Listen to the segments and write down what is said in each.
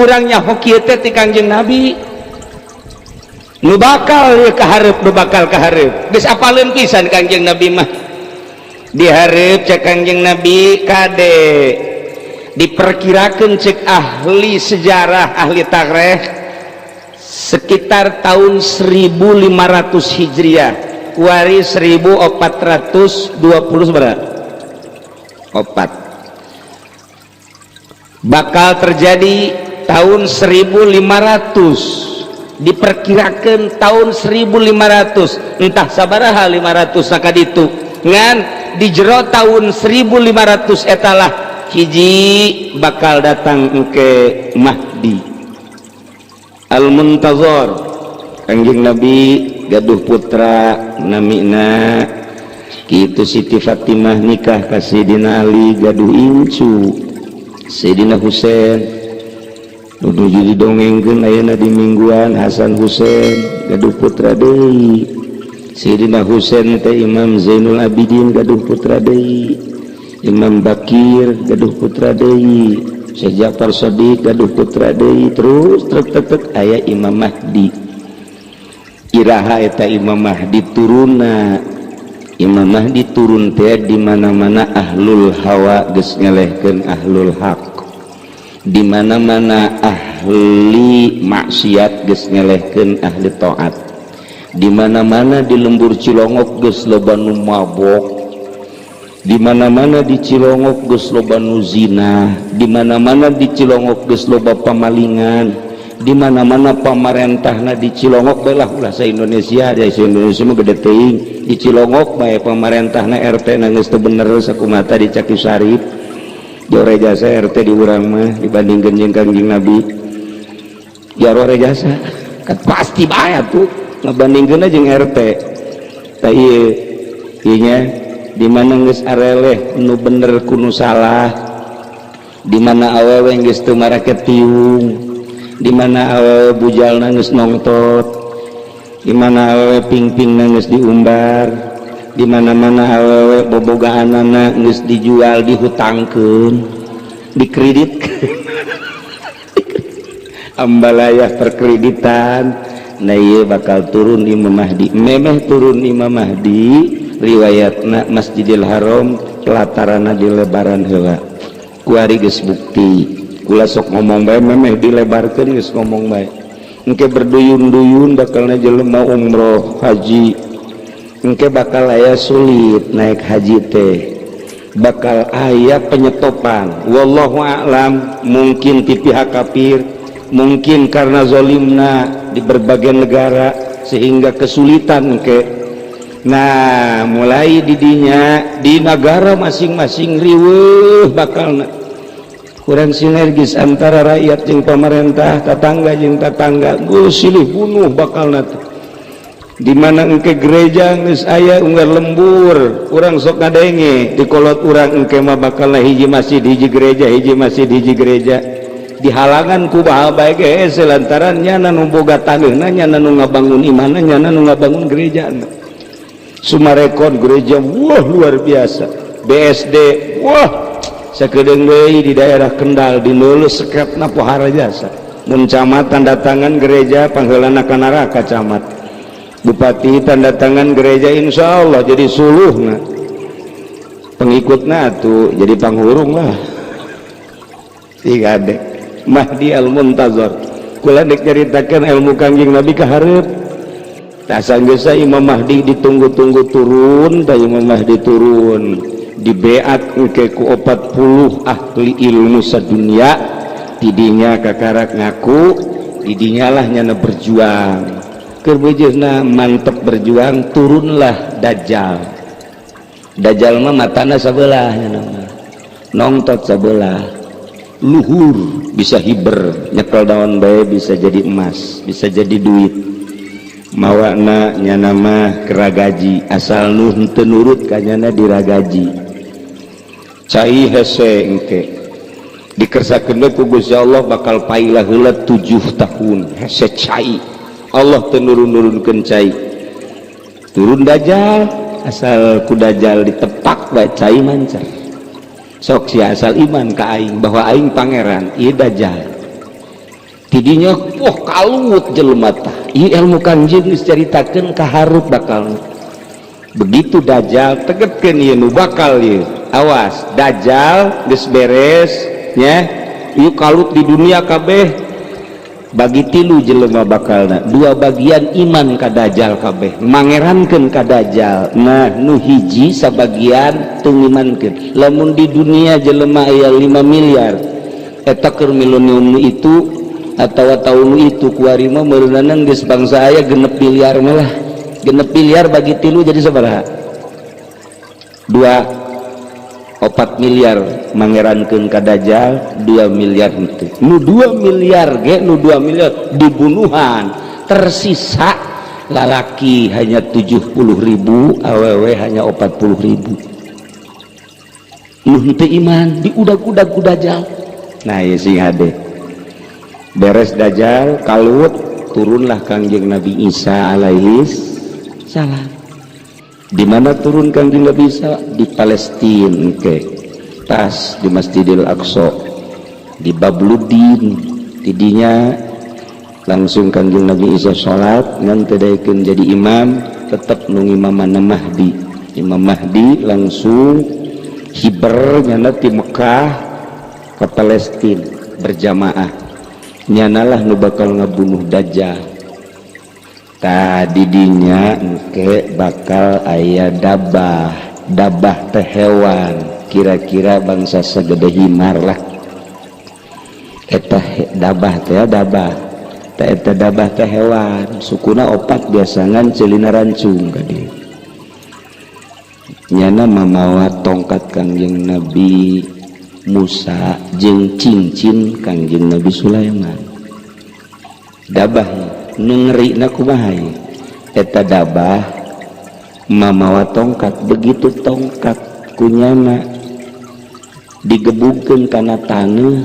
urangnya hoki teh ti Kangjeng Nabi nu bakal ya kaharep nu bakal kaharep geus apaleun pisan Kangjeng Nabi mah diharep cek Kangjeng Nabi kade diperkirakan cek ahli sejarah ahli tarikh sekitar tahun 1500 Hijriah kuari 1420 berapa opat bakal terjadi tahun 1500 diperkirakan tahun 1500 entah sabaraha 500 sakaditu ngan di jero tahun 1500 etalah hiji bakal datang ke Mahdi Al-Muntazor Kangjeng Nabi gaduh putra namina kitu Siti Fatimah nikah ka Sayyidina Ali gaduh incu Sayyidina Husain nuju didongengkeun ayeuna di mingguan Hasan Husain gaduh putra deui Sayyidina Husain teh Imam Zainul Abidin gaduh putra deui Imam Bakir gaduh putra deui Syekh Ja'far Shadiq gaduh putra deui terus trek aya Imam Mahdi iraha eta Imam Mahdi turunna Imam Mahdi turun teh di mana-mana ahlul hawa geus ngelehkeun ahlul haq di mana-mana ahli maksiat geus ngelehkeun ahli taat di mana-mana di lembur Cilongok geus loba nu mabok di mana-mana di Cilongok geus loba nu zina di mana-mana di Cilongok geus loba pamalingan di mana-mana pamarentahna di Cilongok belah ulah sa Indonesia da Indonesia mah gede teuing di Cilongok bae pamarentahna RT geus teu bener sakumaha di Caki Sarip jore jasa RT di urang mah dibandingkeun jeung Kangjeng Nabi jare jasa kan pasti bae atuh ngabandingkeunna jeung RT tah ieu nya di mana geus areleh nu bener kudu salah di mana awewe geus teu maraket tiung di mana awewe bujalna geus nongtot di mana awewe ping-pingna geus diumbar di mana-mana awewe bobogaanana geus dijual dihutangkeun dikreditkeun ambalayah perkreditan nah ieu bakal turun Imam Mahdi memeh turun Imam Mahdi riwayatna Masjidil Haram latarana dilebaran heula kuari geus bukti kula sok ngomong bae memeh dilebarkeun geus ngomong bae engke berduyun-duyun bakalna jelema umroh haji engke bakal aya sulit naik haji teh bakal aya penyetopan wallahu a'lam mungkin ti pihak kafir mungkin karena zalimna di berbagai negara sehingga kesulitan engke nah mulai didinya di negara masing-masing riweuh bakalna kurang sinergis antara rakyat jeung pemerintah tetangga jeung tetangga geus silih bunuh bakalna di mana engke gereja geus aya unggal lembur urang sok ngadenge di kolot urang engke mah bakalna hiji masjid hiji gereja hiji masjid hiji gereja dihalangan ku baha bae ge selantaran nyana nu boga taneuhna nyana nu ngabangun imanna nyana nu ngabangun gerejana Sumarekon gereja wah luar biasa BSD wah sakedeung deui di daerah Kendal di Lulus sekepna pohara jasa mun camat tanda tangan gereja pangheulana ka neraka camat bupati tanda tangan gereja insyaallah jadi suluhna pengikutna tuh jadi panghurung lah tiga dek Mahdi Al-Muntazor kula dek nyaritakeun ilmu Kangjeng Nabi kaharep tak sanggesa Imam Mahdi ditunggu-tunggu turun da Imam Mahdi turun di beat engke ku 40 ahli ilmu sadunia didinya kakarak ngaku didinya lah nyana berjuang kerbejehna mantep berjuang turunlah Dajjal Dajjal mah matana sabelah nyana nongtot sabelah luhur bisa hiber nyekel daun bae bisa jadi emas bisa jadi duit mawana nyana mah keragaji asal nu henteu nurut ka nyana diragaji cai hese engke dikersakeun ku Gusti Allah bakal pailah heula 7 tahun hese cai Allah teu nurun-nurunkeun cai turun Dajjal asal ku Dajjal ditepak bae cai mancar sok sia asal iman ka aing bahwa aing pangeran ieu Dajjal tidinya kalut jelema tah ieu ilmu Kangjeng geus caritakeun kaharep bakal begitu Dajjal tegetkeun ieu nu bakal ieu awas Dajjal geus beres nya ieu kalut di dunia kabeh bagi tilu jelema bakalna dua bagian iman ka Dajjal kabeh mangerankeun ka Dajjal nah nu hiji sabagian teu ngimankeun lamun di dunia jelema aya 5 miliar eta keur milenium itu atau tahun itu kuari mah meureunan geus bangsa aya 6 miliar mah lah 6 miliar bagi tilu jadi sabaraha 4 miliar mangerankeun ka Dajjal 2 miliar itu nu 2 miliar ge nu 2 miliar dibunuhan tersisa lalaki hanya 70.000 awewe hanya 40.000 nu henteu iman diudag-udag ku Dajjal nah ieu sing hade beres Dajjal kalut turunlah Kangjeng Nabi Isa alaihi salam. Di mana turun Kangjeng Nabi Isa? Di Palestina, tas di Masjidil Aqsa, di Babludin, tidinya langsung Kangjeng Nabi Isa sholat, ngan tadaikeun jadi imam, tetap nung imaman Mahdi. Imam Mahdi langsung hiber nyana ti Mekah ke Palestina berjamaah. Nyanalah nu bakal ngabunuh Dajjal. Tadidinya engke bakal aya dabah teh hewan kira-kira bangsa segede himar lah eta dabah teh eta dabah teh hewan sukuna opat biasangan celina rancung ka dieu nyana mamawa tongkat Kangjeng Nabi Musa jeung cincin Kangjeng Nabi Sulaiman dabah nu ngerina kumaha eta dabah mamawa tongkat begitu tongkat kunyana digebugkeun kana taneuh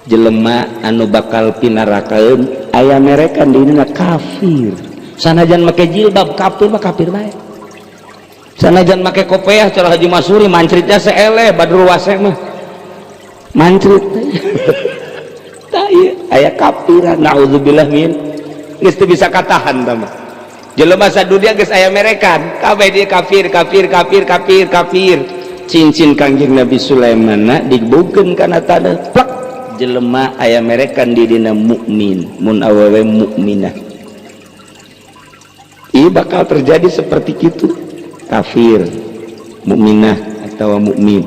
jelema anu bakal pinarakaeun aya merekan dina kafir sanajan make jilbab kafir mah kafir bae sanajan make kopiah cara Haji Masuri mancritnya seeleh Badrul Wasek mah mancrit aya kafiran naudzubillah min geus teu bisa katahan tah mah jelema sadunya geus aya merekan kabeh dia kafir cincin Kangjeng Nabi Sulaiman digbukeun kana taneuh plak jelema aya merekan di dina mukmin mun awewe mukminah ieu bakal terjadi seperti kitu kafir mukminah atawa mukmin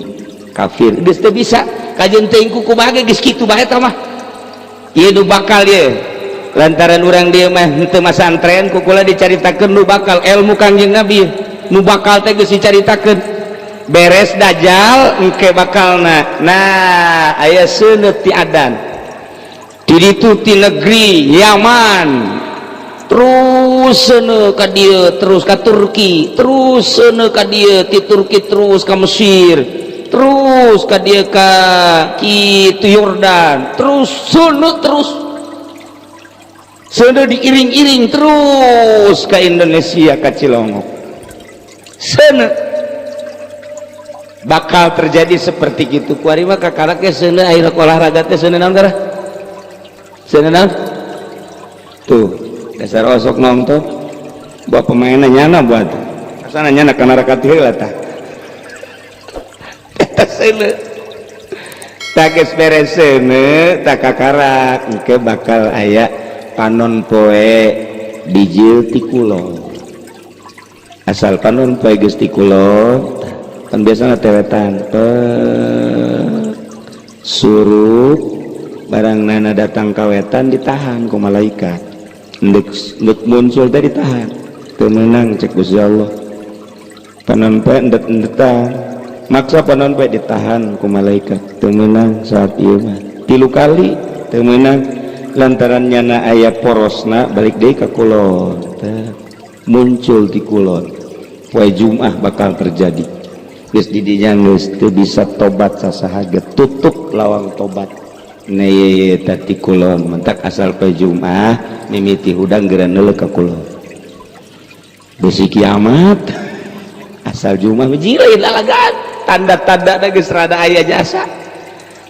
kafir geus teu bisa kajeun teuing kumaha ge geus kitu bae tah mah ieu nu bakal ye lantaran urang dia mah henteu masantren kukula dicaritakeun nu bakal ilmu Kangjeng Nabi nu bakal teh geus dicaritakeun beres Dajjal engke bakalna nah aya seuneu ti adan di ditu ti negeri Yaman terus seuneu ka dieu terus ka Turki terus seuneu ka dieu ti Turki terus ka Mesir terus ka dia ka kitu Yordan terus seuneu diiring-iring terus ka Indonesia ka Cilongok seuneu bakal terjadi seperti gitu kuari mah kakarak ge seuneu aya olahraga teh seuneu naon gara seuneu naon tuh dasar osok nongtong buat pemainna nyana buat asana nyana kana rakat heula tah tak geus beres seuneu tak kakarak engke bakal aya panon poe dijil ti kulon asal panon poe geus ti kulon kan biasana tewetan suruh barang nana datang kawetan ditahan ku malaikat ndek muncul teh ditahan teu meunang cek Gusti Allah panon poe endet-endetan maksa panon poe ditahan ku malaikat teu meunang saat ieu mah 3 kali teu meunang lantaran nyana aya porosna balik deui ka kulon muncul di kulon poe Jumat bakal terjadi geus di dinya geus teu bisa tobat sasaha tutup lawang tobat nee tati kulon mentak asal poe Jumat mimiti hudang geura neuleuh ka kulon besi kiamat asal Jumat jireun lalagan tanda-tanda geus rada aya jasa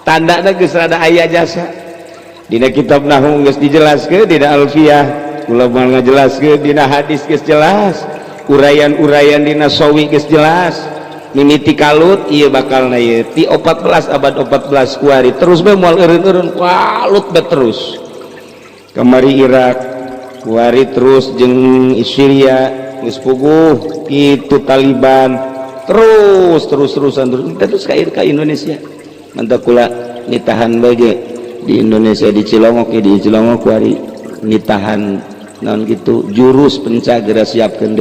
tandana geus rada aya jasa dina kitab nahwu geus dijelaskeun, dina alfiyah ulama ngajelaskeun, dina hadis geus jelas, uraian-uraian dina sawi geus jelas. Mimiti kalut ieu bakalna ieu ti 14 abad 14 kuari terus bae moal eureun-eureun kalut bae terus. Kamari Irak kuari terus jeung Syria geus puguh kitu Taliban terusan terus ka Indonesia. Mantap kula nitahan bae di Indonesia di Cilongok kuari nitahan naon kitu jurus penca geura siapkeun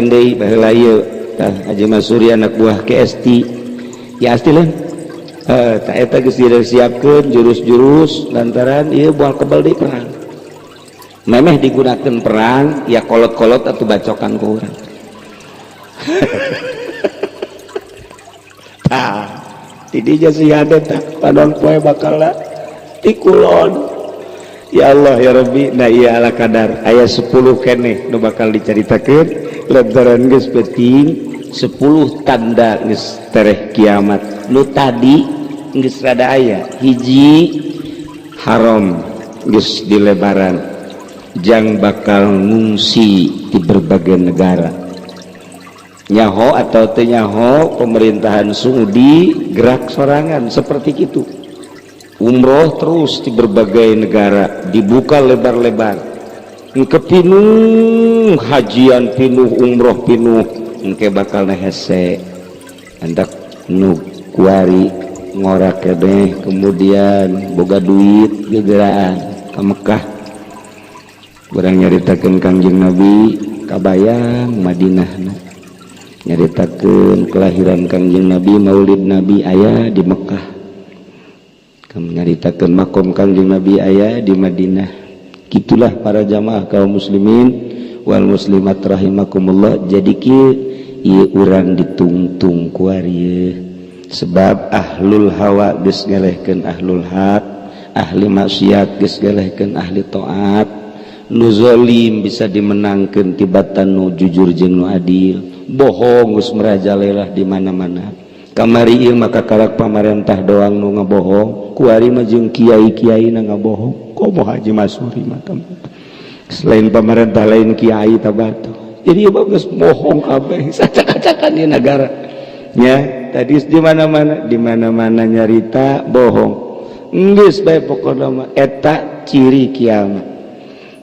deui baheula ieu Haji Masuri anak buah KST ya asti lain tak eta geus disiapkeun jurus-jurus lantaran ieu moal kebal deui perang memeh digunakeun perang ya kolot-kolot atuh bacokan ku urang tah ti dieu siade tah padon poe bakalna ti kulon ya Allah ya Rabbi na ieu ala kadar aya 10 keneh nu bakal dicaritakeun lantaran geus penting 10 tanda geus tereh kiamat nu tadi geus rada aya hiji haram geus dilebaran jang bakal ngungsi di berbagai negara nyaho atau teu nyaho pemerintahan Saudi gerak sorangan seperti itu umroh terus di berbagai negara dibuka lebar-lebar engke pinuh hajian pinuh umroh pinuh engke bakal hese andak nu kuari ngorak kedeh kemudian boga duit gegeraan ka Mekah urang nyaritakeun Kangjeng Nabi kabayang Madinahna nyaritakeun kelahiran Kangjeng Nabi maulid Nabi aya di Mekah nyaritakeun makom Kangjeng Nabi aya di Madinah. Gitulah para jamaah kaum muslimin wal muslimat rahimakumullah. Jadi kieu ieu urang ditungtung ku ari sebab ahlul hawa geus ngelehkeun ahlul haq, ahli maksiat geus ngelehkeun ahli taat, nu zalim bisa dimenangkeun tibatan nu jujur jeung nu adil, bohong geus merajalela di mana-mana. Kamari ieu maka karak pamarentah doang nu ngabohong, kuari mah jeung kiai-kiai na ngabohong. Komo Haji Masuri mah selain pamarentah lain kiai tabatu. Jadi ieu geus bohong kabeh, acak-acakan di negara. Ya, tadi di mana-mana nyarita bohong. Geus bae pokona mah eta ciri kiamat.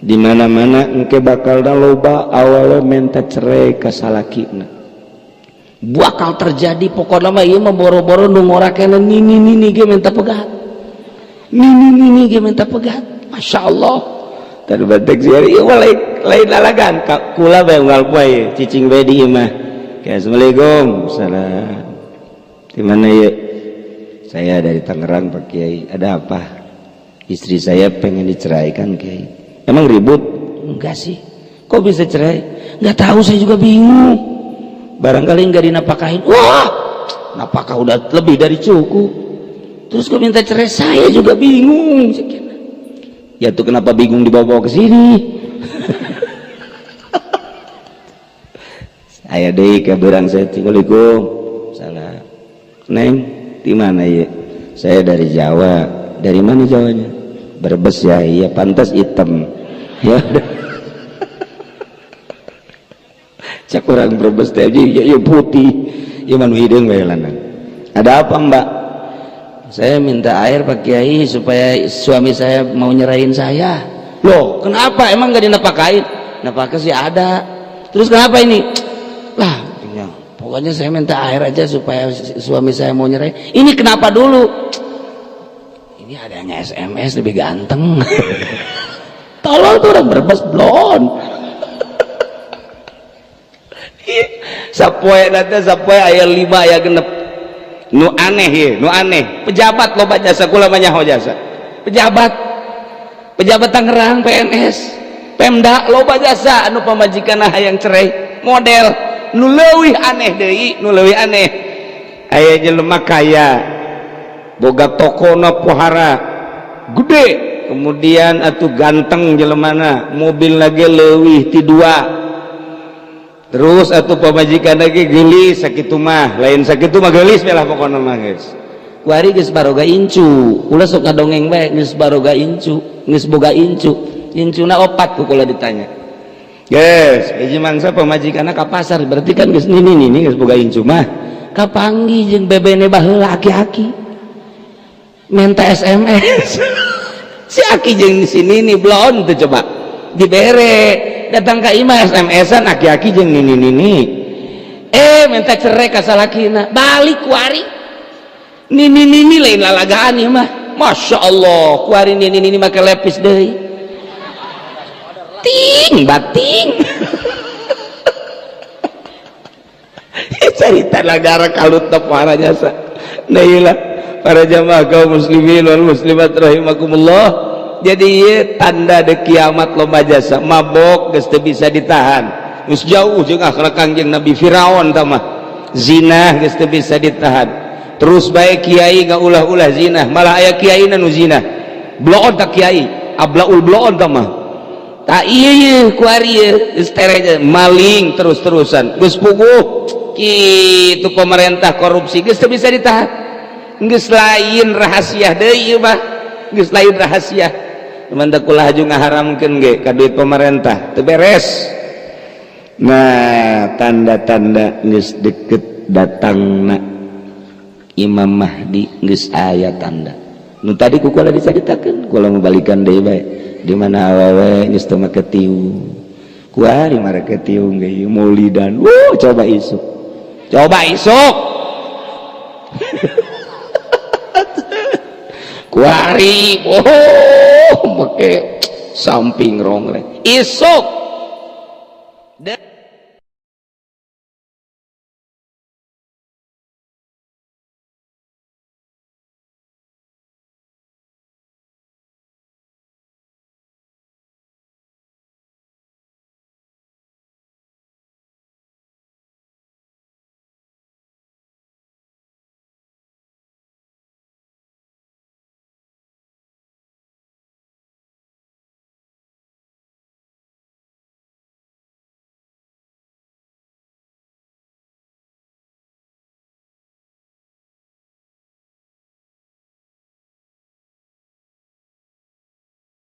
Di mana-mana engke bakal loba awalna minta cerai ka salakina. Bakal terjadi pokoknya mah ieu mah boro-boro nu ngorakeun nini ge minta pegat. Nini ge minta pegat. Masyaallah. Tadi batek sieur ieu lain lalagan kula bae unggal poe cicing bae di imah. Assalamualaikum. Salam. Di mana ya? Saya dari Tangerang Pak Kiai. Ada apa? Istri saya pengen diceraikan Kiai. Emang ribut? Enggak sih. Kok bisa cerai? Enggak tahu, saya juga bingung. Barangkali enggak dinapakahin. Wah, napakah udah lebih dari cukup. Terus kok minta cerai? Saya juga bingung. Ya tuh kenapa bingung dibawa ke sini? Saya deh ke berang saya. Assalamualaikum. Salam. Neng, di mana ya? Saya dari Jawa. Dari mana Jawanya? Brebes ya. Iya, pantas hitam. Ya. Cak orang Brebes teh ya putih. Ya manu hidung bae lanang. Ada apa, Mbak? Saya minta air Pak Kiai supaya suami saya mau nyerahin saya. Loh, kenapa? Emang enggak dinapakain? Napakah sih ada. Terus kenapa ini? Lah, pokoknya saya minta air aja supaya suami saya mau nyerahin. Ini kenapa dulu? Ini adanya SMS lebih ganteng. Tolong tuh orang Brebes blon. Sapoe nanti sapoe ayat 5 ayat genep. Nu aneh ya, nu aneh. Pejabat loba jasa kula mah nyaho jasa. Pejabat Tangerang PNS, Pemda loba jasa anu pamajikanna hayang cerai. Model nu leuwih aneh deui, nu leuwih aneh. Aya jelema kaya boga tokona pohara gede, kemudian atuh ganteng jelemana, mobil lagi leuwih ti 2. Terus atuh pamajikan lagi gelis sakitu mah, lain sakitu mah gelis belah pokona mah geus. kuari geus baroga incu ulah sok ngadongeng bae geus baroga incu geus boga incu incuna 4 ku kula ditanya geus hiji mangsa pamajikanna ka pasar berarti kan geus nini geus boga incu mah kapanggi jeung bebene baheula aki-aki minta SMS si aki jeung si nini blon tuh coba dibere datang ka imah SMS-an aki-aki jeung nini minta cerai ka salakina balik kuari nini lain lalagaan ya mah Masya Allah kuari nini make lepis deui ting bating cerita negara kalut para jasa nailah para jamaah kaum muslimin wal muslimat rahimakumullah jadi ieu tanda de kiamat lomba jasa mabok geus teu bisa ditahan geus jauh jeung akhlak Kangjeng Nabi Firaun tah mah zina geus teu bisa ditahan terus baik kiai gak ulah-ulah zina malah aya kiai nu zina bloon tak kiai ablaul bloon tah mah tak iya kuari ieu maling terus-terusan geus puguh kitu pemerintah korupsi geus teu bisa ditahan geus lain rahasia deui ieu mah geus lain rahasia mantap kulah aju ngaharamkeun ge ka duit pemerintah teu beres nah tanda-tanda geus deket datangna Imam Mahdi geus aya tanda nu tadi ku kula dicaritakeun kula membalikan deui bae di mana awewe geus teu make tiu kuari mareke tiu ge maulidan coba isuk kuari make samping rong isuk